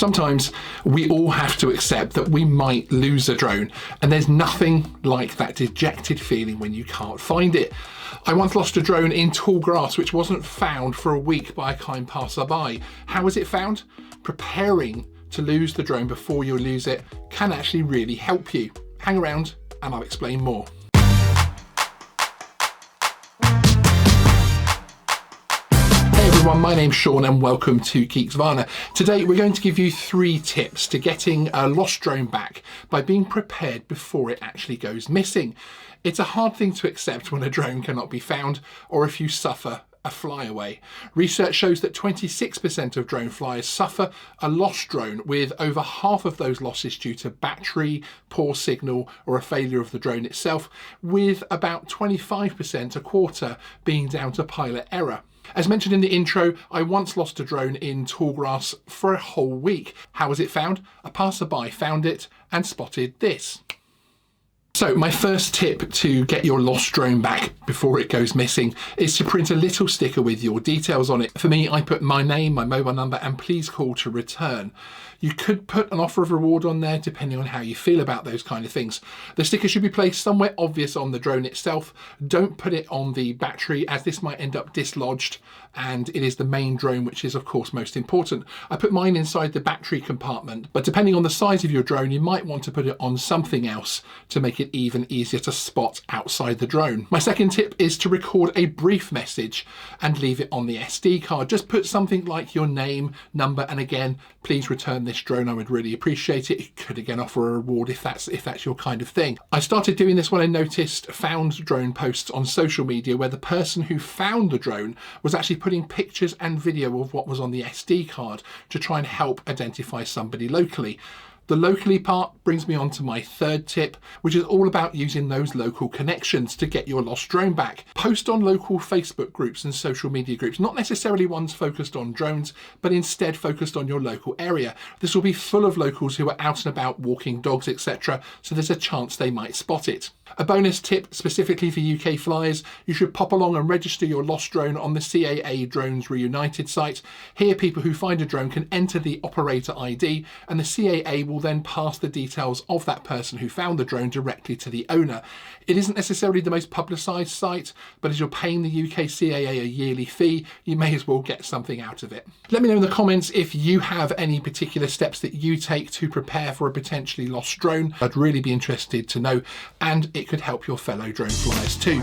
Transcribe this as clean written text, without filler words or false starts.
Sometimes we all have to accept that we might lose a drone, and there's nothing like that dejected feeling when you can't find it. I once lost a drone in tall grass which wasn't found for a week by a kind passerby. How was it found? Preparing to lose the drone before you lose it can actually really help you. Hang around and I'll explain more. My name's Sean and welcome to Geeksvana. Today we're going to give you 3 tips to getting a lost drone back by being prepared before it actually goes missing. It's a hard thing to accept when a drone cannot be found or if you suffer a flyaway. Research shows that 26% of drone flyers suffer a lost drone, with over half of those losses due to battery, poor signal, or a failure of the drone itself, with about 25%, a quarter, being down to pilot error. As mentioned in the intro, I once lost a drone in tall grass for a whole week. How was it found? A passerby found it and spotted this. So my first tip to get your lost drone back before it goes missing is to print a little sticker with your details on it. For me, I put my name, my mobile number, and please call to return. You could put an offer of reward on there depending on how you feel about those kind of things. The sticker should be placed somewhere obvious on the drone itself. Don't put it on the battery, as this might end up dislodged, and it is the main drone which is of course most important. I put mine inside the battery compartment, but depending on the size of your drone, you might want to put it on something else to make it even easier to spot outside the drone. My second tip is to record a brief message and leave it on the SD card. Just put something like your name, number, and again, please return this drone. I would really appreciate it. You could again offer a reward if that's your kind of thing. I started doing this when I noticed found drone posts on social media where the person who found the drone was actually putting pictures and video of what was on the SD card to try and help identify somebody locally. The locally part brings me on to my third tip, which is all about using those local connections to get your lost drone back. Post on local Facebook groups and social media groups, not necessarily ones focused on drones, but instead focused on your local area. This will be full of locals who are out and about walking dogs, etc., so there's a chance they might spot it. A bonus tip specifically for UK flyers, you should pop along and register your lost drone on the CAA Drones Reunited site. Here, people who find a drone can enter the operator ID, and the CAA will then pass the details of that person who found the drone directly to the owner. It isn't necessarily the most publicised site, but as you're paying the UK CAA a yearly fee, you may as well get something out of it. Let me know in the comments if you have any particular steps that you take to prepare for a potentially lost drone. I'd really be interested to know, and it could help your fellow drone flyers too.